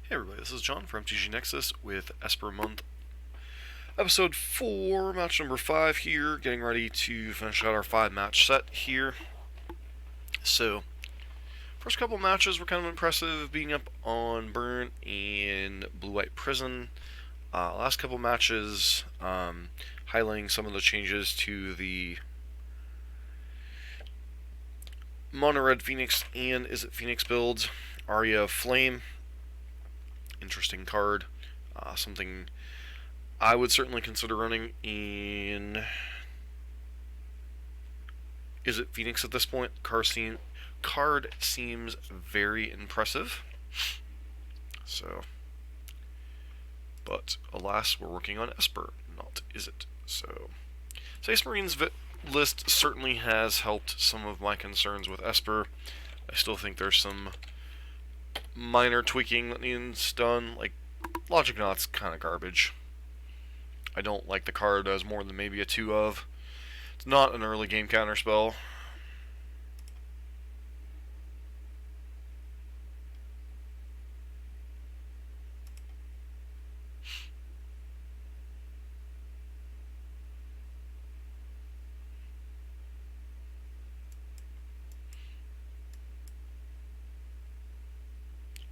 Hey everybody, this is John from Nexus with Esper Month, episode 4, match number 5 here, getting ready to finish out our 5-match set here. So, first couple matches were kind of impressive, being up on Burn and Blue-White Prison. Last couple matches, highlighting some of the changes to the Mono Red Phoenix and Is It Phoenix builds. Aria of Flame, interesting card, something I would certainly consider running in Is It Phoenix at this point. Card seems very impressive. So, but alas, we're working on Esper, not Is It. So, Space Marines list certainly has helped some of my concerns with Esper. I still think there's some minor tweaking that needs done. Like, Logic Knot's kind of garbage. I don't like the card as more than maybe a 2 of. It's not an early game counter spell.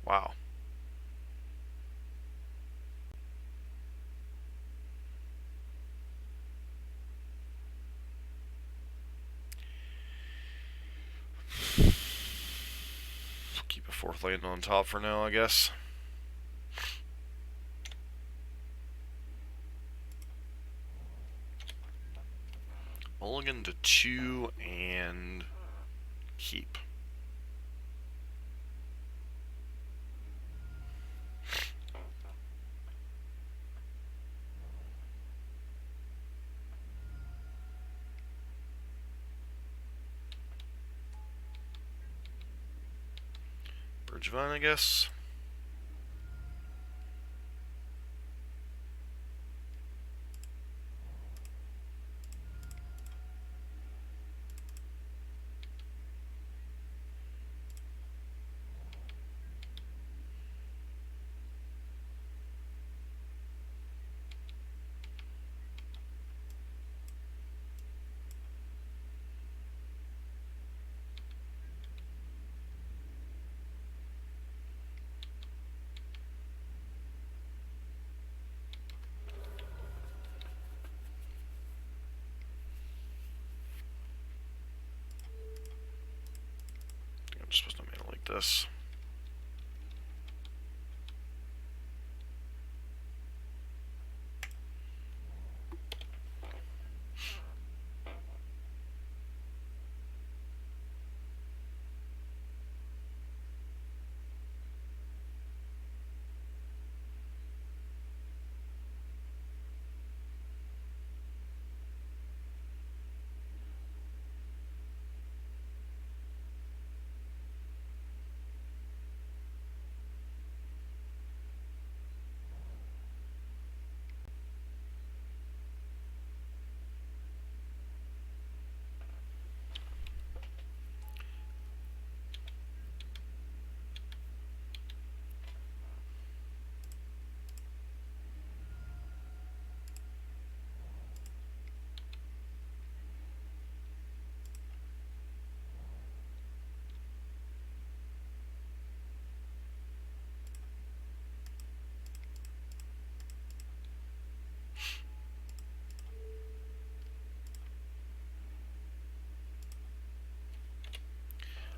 Wow. Keep a 4th land on top for now, I guess. Mulligan to 2 and keep. Bridgevine, I guess. I'm just supposed to make it like this.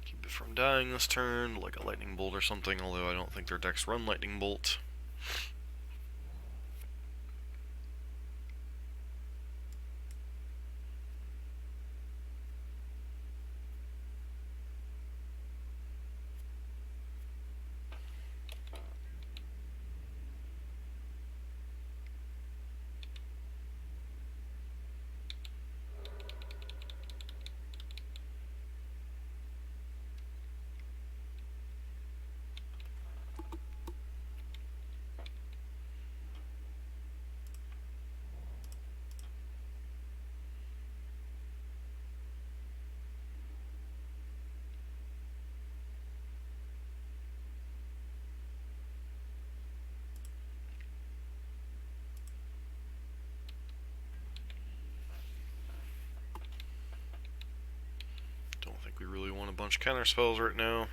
Keep it from dying this turn, like a lightning bolt or something, although I don't think their decks run lightning bolt. really want a bunch of counter spells right now.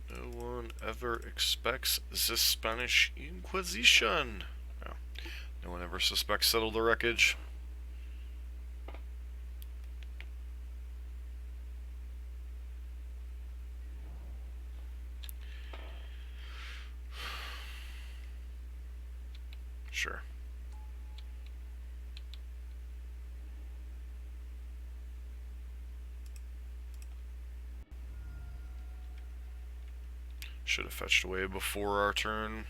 No one ever expects the Spanish Inquisition. No, no one ever suspects Settle the Wreckage. Sure. Should have fetched away before our turn.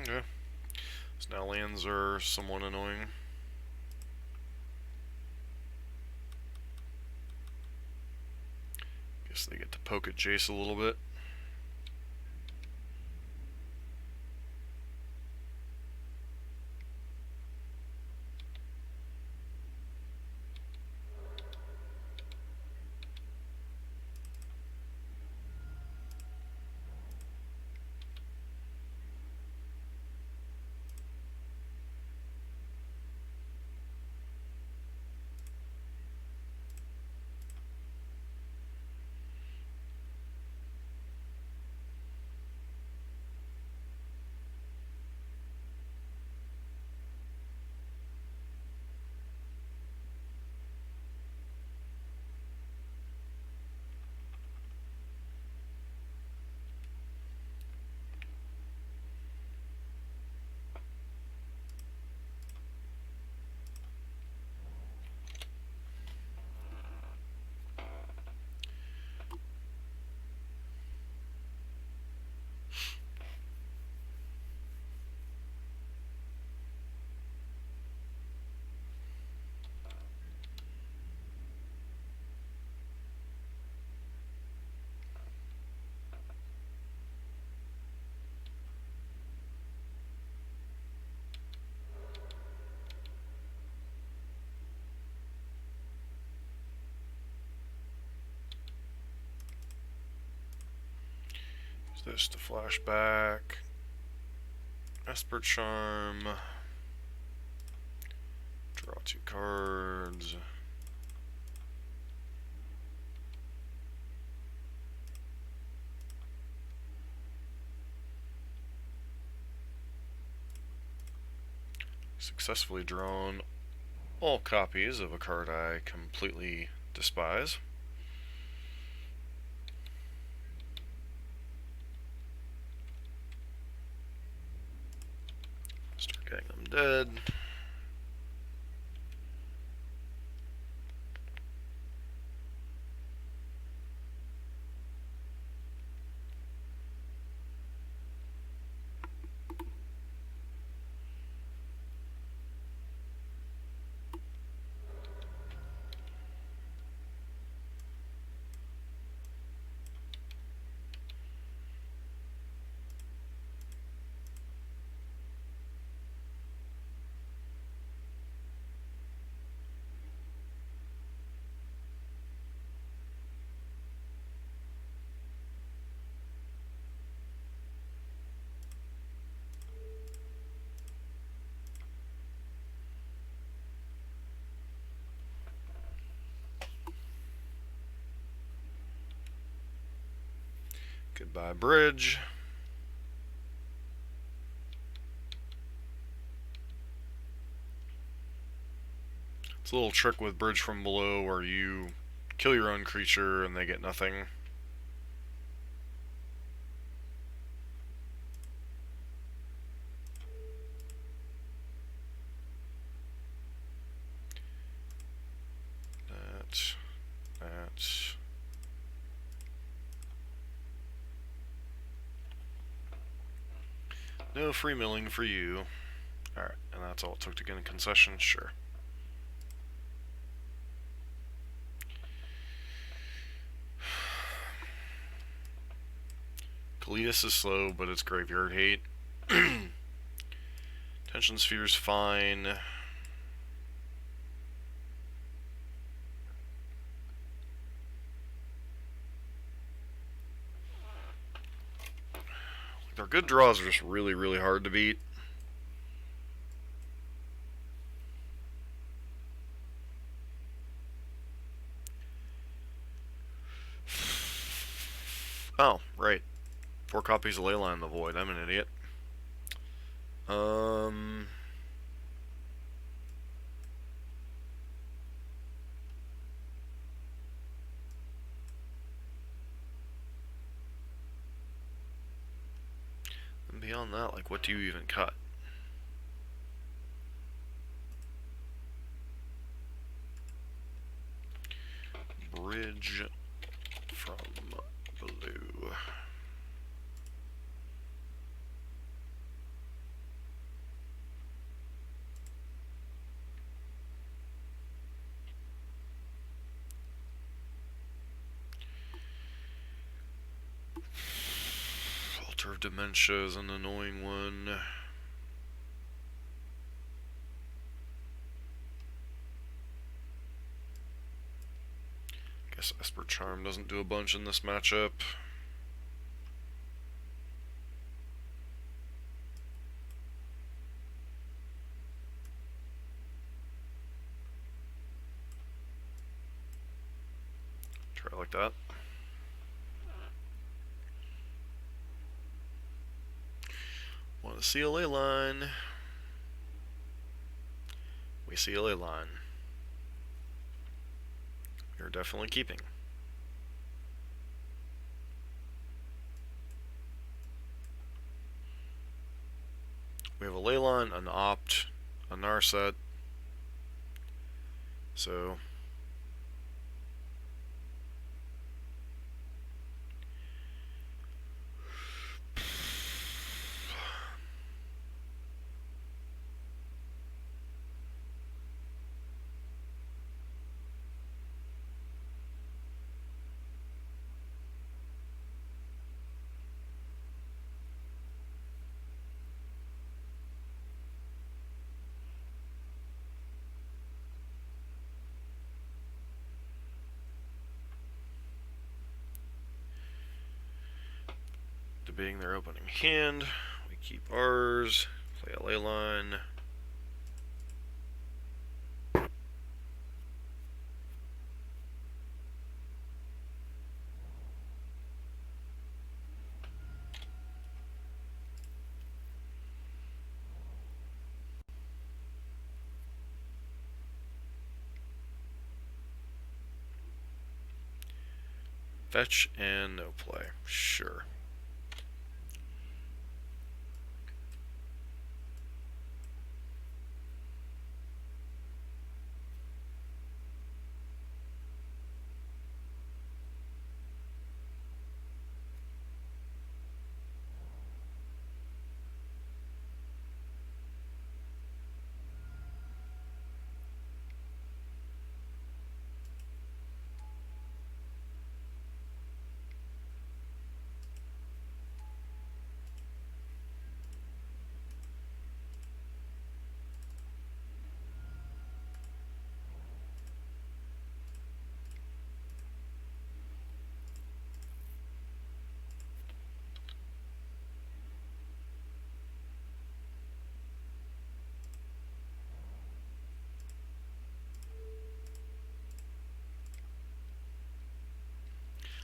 Okay. So now lands are somewhat annoying. Guess they get to poke at Jace a little bit. This to flashback. Esper Charm. Draw 2 cards. Successfully drawn all copies of a card I completely despise. Start getting them dead. Goodbye, bridge. It's a little trick with Bridge from Below where you kill your own creature and they get nothing. That. No free milling for you. Alright, and that's all it took to get a concession? Sure. Kalidas is slow, but it's graveyard hate. Tension Sphere's fine. Their good draws are just really, really hard to beat. Oh, right. 4 copies of Leyline in the Void. I'm an idiot. And beyond that, like, what do you even cut? Bridge from Blue. Altar of Dementia is an annoying one. Guess Esper Charm doesn't do a bunch in this matchup. Try it like that. Want to see a ley line? We see a ley line. You're definitely keeping. We have a ley line, an opt, a Narset. So debating their opening hand. We keep ours. Play a ley line. Fetch and no play. Sure.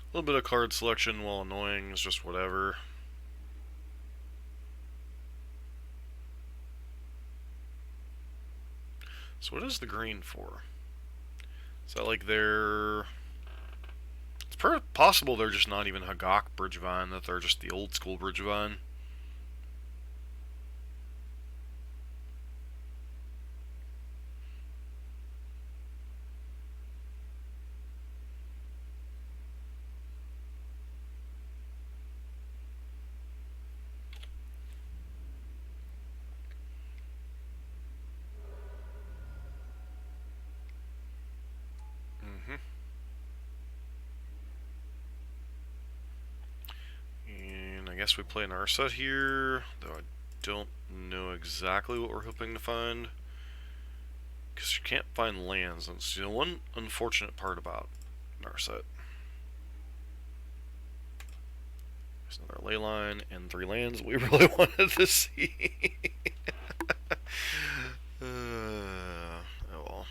A little bit of card selection, while annoying, is just whatever. So what is the green for? Is that like they're... It's possible they're just not even Hagak Bridgevine, that they're just the old school Bridgevine. And I guess we play an Ursa here, though I don't know exactly what we're hoping to find. Because you can't find lands. That's the one unfortunate part about Narset. There's another ley line and 3 lands we really wanted to see. Oh well.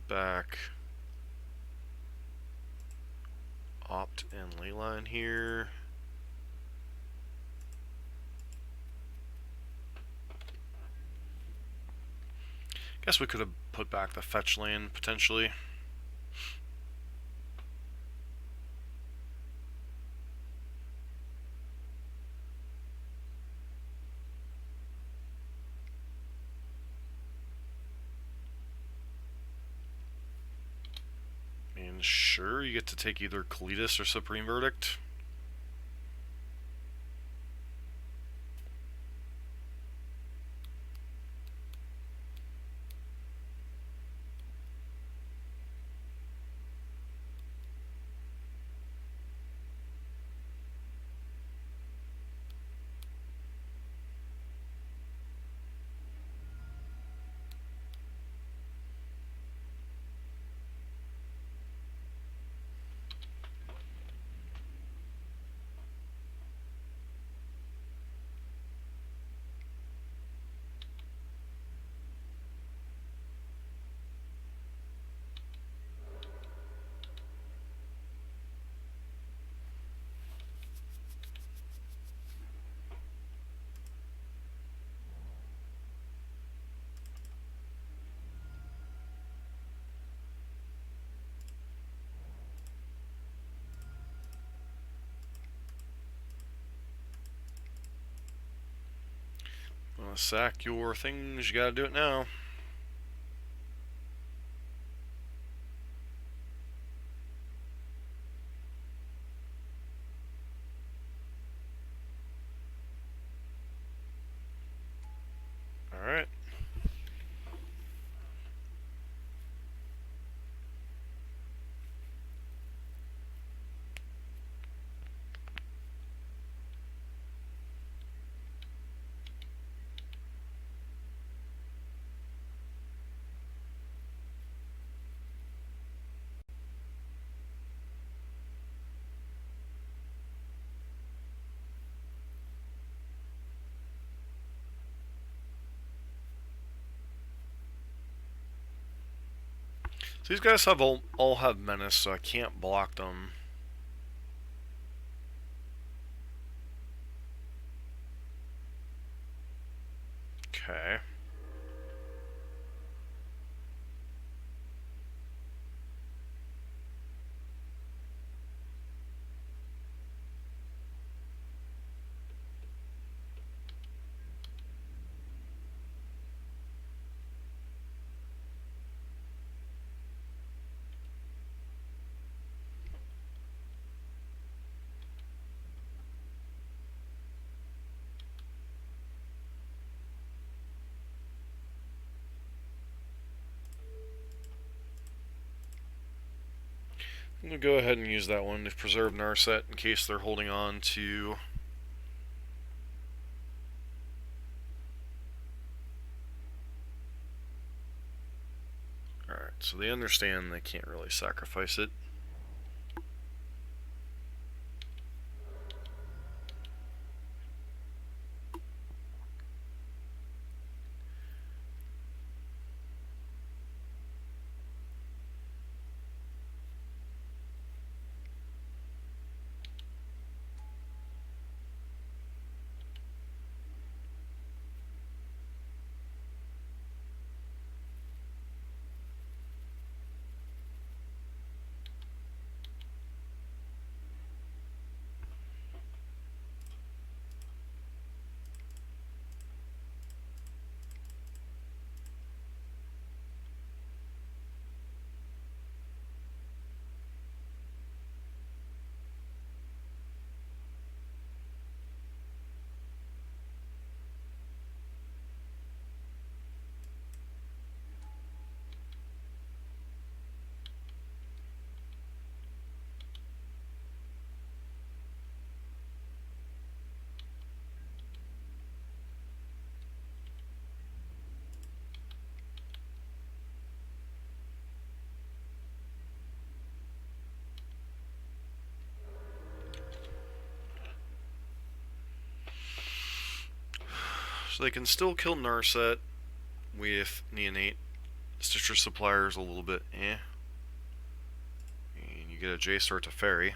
Back. Opt and leyline here. Guess we could have put back the fetch land potentially. And sure, you get to take either Kalitas or Supreme Verdict. Sack your things, you gotta do it now. Alright. So these guys have all have menace, so I can't block them. Okay. I'm going to go ahead and use that one to preserve Narset in case they're holding on to... Alright, so they understand they can't really sacrifice it. So they can still kill Narset with Neonate. Stitcher Supplier's a little bit eh. And you get a J-Star to Fairy.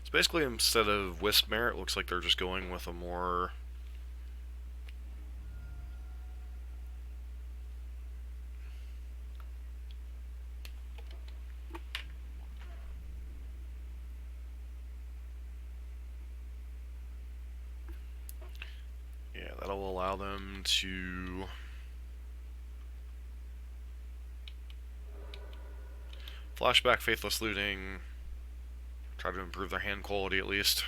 So basically, instead of Wisp Mare, it looks like they're just going with a more... Yeah, that'll allow them to... Flashback Faithless Looting. Try to improve their hand quality at least.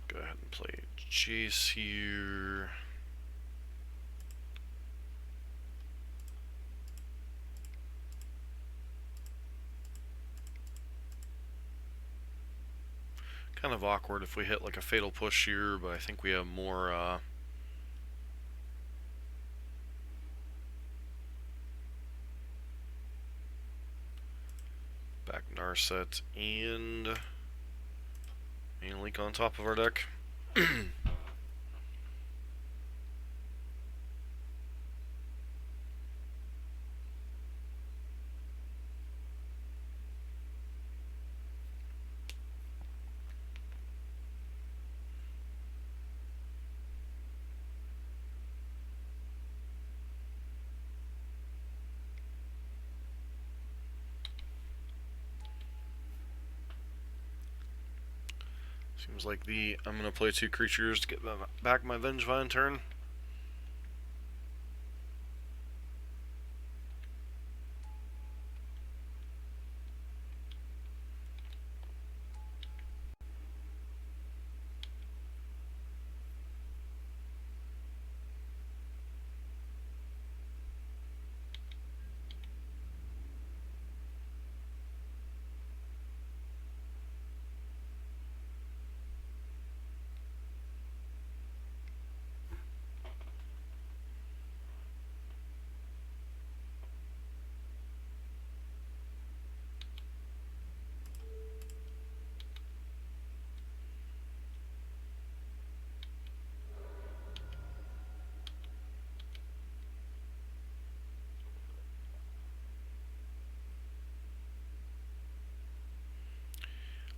Go ahead and play Jace here. Kind of awkward if we hit like a Fatal Push here, but I think we have more back Narset and Main Link on top of our deck. Seems like I'm going to play 2 creatures to get back my Bridgevine turn.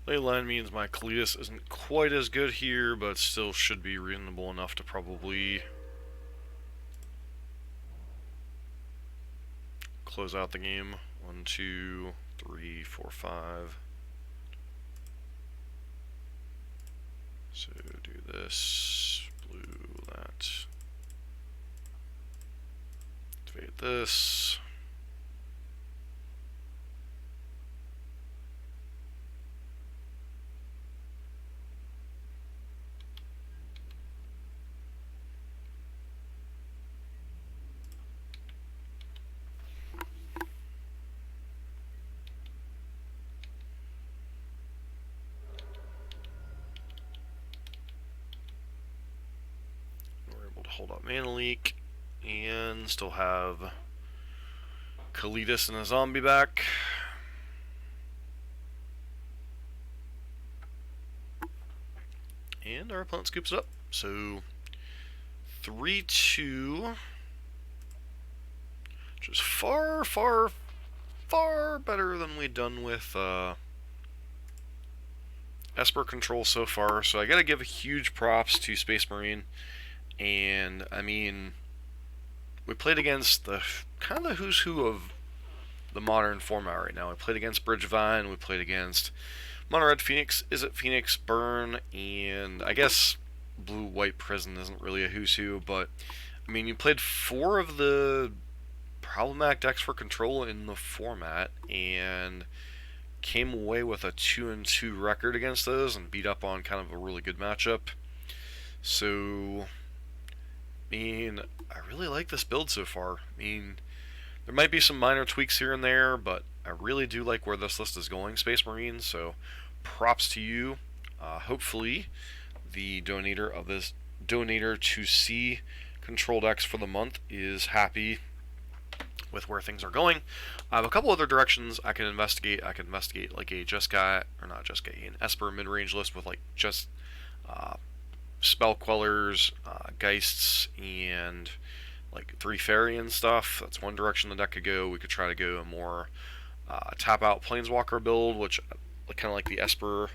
Leyline means my Kalidas isn't quite as good here, but still should be reasonable enough to probably close out the game. 1, 2, 3, 4, 5. So do this, blue that, activate this. Hold up Mana Leak, and still have Kalidas and a zombie back. And our opponent scoops it up. So 3-2, which is far, far, far better than we've done with Esper control so far. So I gotta give huge props to Space Marine. And I mean, we played against the kind of who's who of the modern format right now. We played against Bridgevine, we played against Mono Red Phoenix, Is It Phoenix, Burn, and I guess Blue White Prison isn't really a who's who, but I mean, you played 4 of the problematic decks for control in the format and came away with a 2-2 record against those and beat up on kind of a really good matchup. So I mean, I really like this build so far. I mean, there might be some minor tweaks here and there, but I really do like where this list is going, Space Marine, so props to you. Hopefully, the donator of this donator to see control decks for the month is happy with where things are going. I have a couple other directions I can investigate. I can investigate like a an Esper mid-range list with like just spell quellers, geists, and like 3 fairy and stuff. That's one direction the deck could go. We could try to go a more tap out planeswalker build, which kind of like the Esper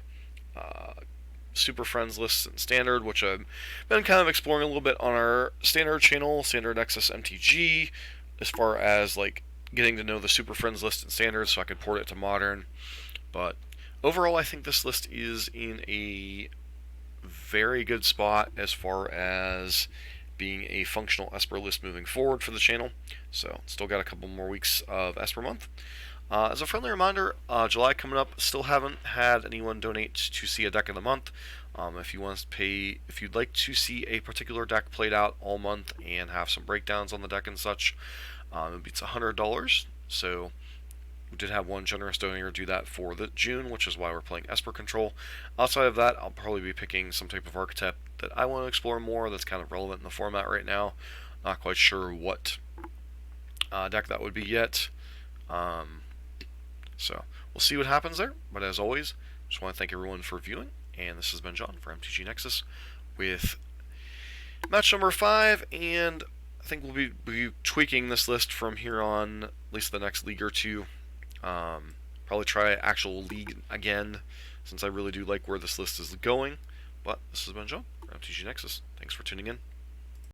Super Friends lists in Standard, which I've been kind of exploring a little bit on our Standard channel, Standard Nexus MTG, as far as like getting to know the Super Friends list in Standard so I could port it to Modern. But overall, I think this list is in a very good spot as far as being a functional Esper list moving forward for the channel. So still got a couple more weeks of Esper month. As a friendly reminder, July coming up. Still haven't had anyone donate to see a deck of the month. If you'd like to see a particular deck played out all month and have some breakdowns on the deck and such, it's $100. So we did have one generous donor do that for the June, which is why we're playing Esper Control. Outside of that, I'll probably be picking some type of archetype that I want to explore more that's kind of relevant in the format right now. Not quite sure what deck that would be yet. So we'll see what happens there. But as always, just want to thank everyone for viewing. And this has been John for MTG Nexus with match number 5. And I think we'll be tweaking this list from here on, at least the next league or two. Probably try actual league again, since I really do like where this list is going. But this has been John for MTG Nexus. Thanks for tuning in.